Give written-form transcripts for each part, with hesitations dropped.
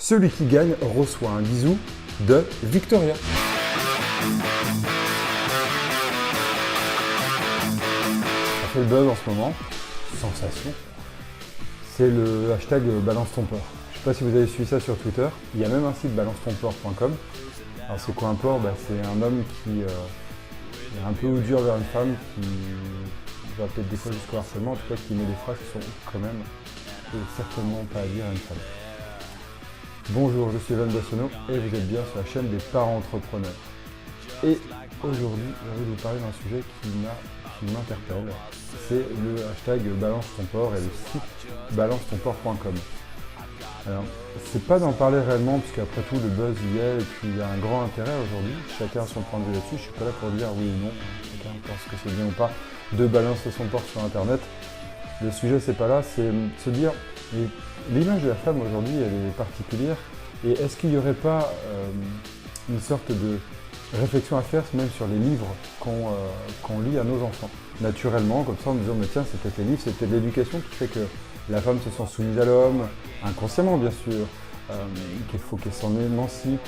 Celui qui gagne reçoit un bisou de Victoria. Ça fait le buzz en ce moment, sensation. C'est le hashtag balance ton porc. Je ne sais pas si vous avez suivi ça sur Twitter. Il y a même un site balancetonporc.com. Alors c'est quoi un porc? C'est un homme qui est un peu odieux vers une femme, qui va peut-être des fois jusqu'au harcèlement, en tout cas qui met des phrases qui sont quand même certainement pas à dire à une femme. Bonjour, je suis Evan Bassonneau et vous êtes bien sur la chaîne des parents entrepreneurs. Et aujourd'hui, j'ai envie de vous parler d'un sujet qui m'interpelle. C'est le hashtag balance ton porc et le site balancetonporc.com. Alors, c'est pas d'en parler réellement, puisqu'après tout, le buzz y est, et puis il y a un grand intérêt aujourd'hui. Chacun a son point de vue là-dessus. Je suis pas là pour dire oui ou non. Chacun pense que c'est bien ou pas de balancer son porc sur Internet. Le sujet, c'est pas là, c'est se dire l'image de la femme aujourd'hui, elle est particulière. Et est-ce qu'il n'y aurait pas une sorte de réflexion à faire, même sur les livres qu'on lit à nos enfants, naturellement, comme ça, en disant mais tiens, c'est peut-être les livres, c'est peut-être l'éducation qui fait que la femme se sent soumise à l'homme, inconsciemment bien sûr, qu'il faut qu'elle s'en émancipe.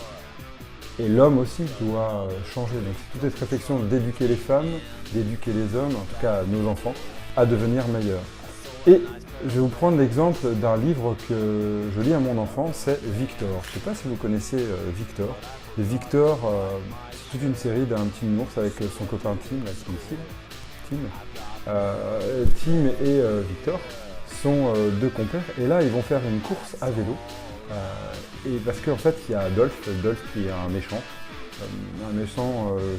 Et l'homme aussi doit changer. Donc c'est toute cette réflexion d'éduquer les femmes, d'éduquer les hommes, en tout cas nos enfants, à devenir meilleurs. Et je vais vous prendre l'exemple d'un livre que je lis à mon enfant, c'est Victor. Je ne sais pas si vous connaissez Victor. Et Victor, c'est toute une série d'un petit ours avec son copain Tim, là, qui est ici. Tim et Victor sont deux compères. Et là, ils vont faire une course à vélo. Et parce qu'en fait, il y a Dolph qui est un méchant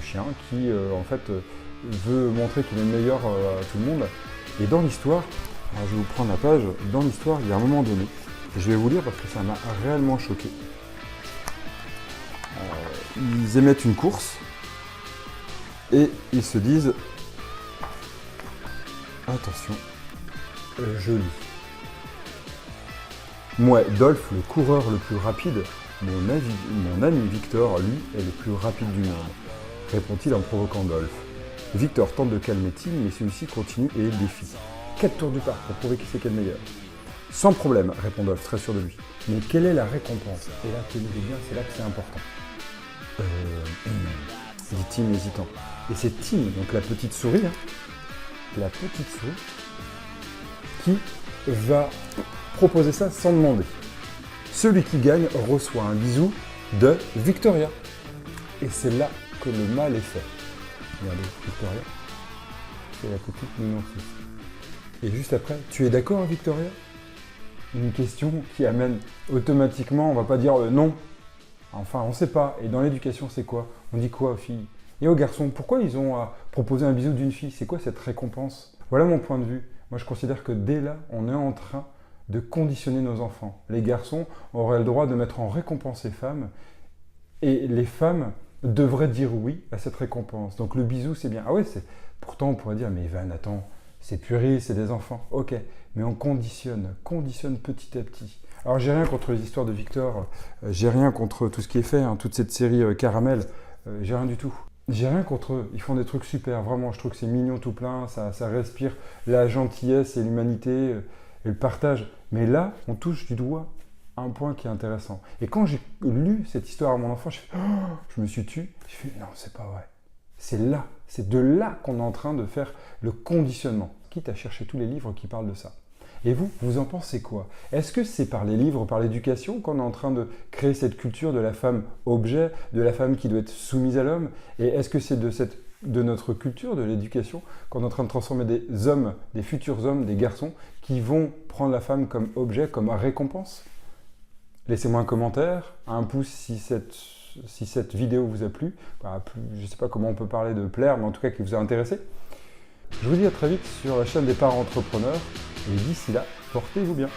chien qui en fait veut montrer qu'il est le meilleur à tout le monde. Et dans l'histoire, alors je vais vous prendre la page, dans l'histoire, il y a un moment donné, je vais vous lire parce que ça m'a réellement choqué. Ils émettent une course et ils se disent, attention, je lis. Moi, Dolph, le coureur le plus rapide, mon ami Victor, lui, est le plus rapide du monde, répond-il en provoquant Dolph. Victor tente de calmer Tim, mais celui-ci continue et défie. 4 tours du parc pour prouver qui c'est qui est le meilleur. Sans problème, répond Dolph, très sûr de lui. Mais quelle est la récompense? Et là, tenez-vous bien, c'est là que c'est important. Dit Tim hésitant. Et c'est Tim, donc la petite souris, qui va proposer ça sans demander. Celui qui gagne reçoit un bisou de Victoria. Et c'est là que le mal est fait. Regardez, Victoria, c'est la petite nounours. Et juste après, tu es d'accord, Victoria? Une question qui amène automatiquement, on va pas dire non. Enfin, on sait pas. Et dans l'éducation, c'est quoi? On dit quoi aux filles? Et aux garçons, pourquoi ils ont proposé un bisou d'une fille? C'est quoi cette récompense? Voilà mon point de vue. Moi, je considère que dès là, on est en train de conditionner nos enfants. Les garçons auraient le droit de mettre en récompense les femmes, et les femmes devraient dire oui à cette récompense. Donc le bisou, c'est bien. Ah ouais, pourtant on pourrait dire, mais Evan, attends, c'est puéril, c'est des enfants. Ok, mais on conditionne petit à petit. Alors j'ai rien contre les histoires de Victor, j'ai rien contre tout ce qui est fait, toute cette série Caramel, j'ai rien du tout. J'ai rien contre eux, ils font des trucs super, vraiment, je trouve que c'est mignon tout plein, ça respire la gentillesse et l'humanité et le partage. Mais là, on touche du doigt un point qui est intéressant. Et quand j'ai lu cette histoire à mon enfant, je me suis tué, je fais non, c'est pas vrai. C'est de là qu'on est en train de faire le conditionnement, quitte à chercher tous les livres qui parlent de ça. Et vous en pensez quoi? Est-ce que c'est par les livres, par l'éducation qu'on est en train de créer cette culture de la femme objet, de la femme qui doit être soumise à l'homme? Et est-ce que c'est de notre culture, de l'éducation, qu'on est en train de transformer des hommes, des futurs hommes, des garçons, qui vont prendre la femme comme objet, comme récompense? Laissez-moi un commentaire, un pouce si cette vidéo vous a plu. Je ne sais pas comment on peut parler de plaire, mais en tout cas qui vous a intéressé. Je vous dis à très vite sur la chaîne des parents entrepreneurs. Et d'ici là, portez-vous bien.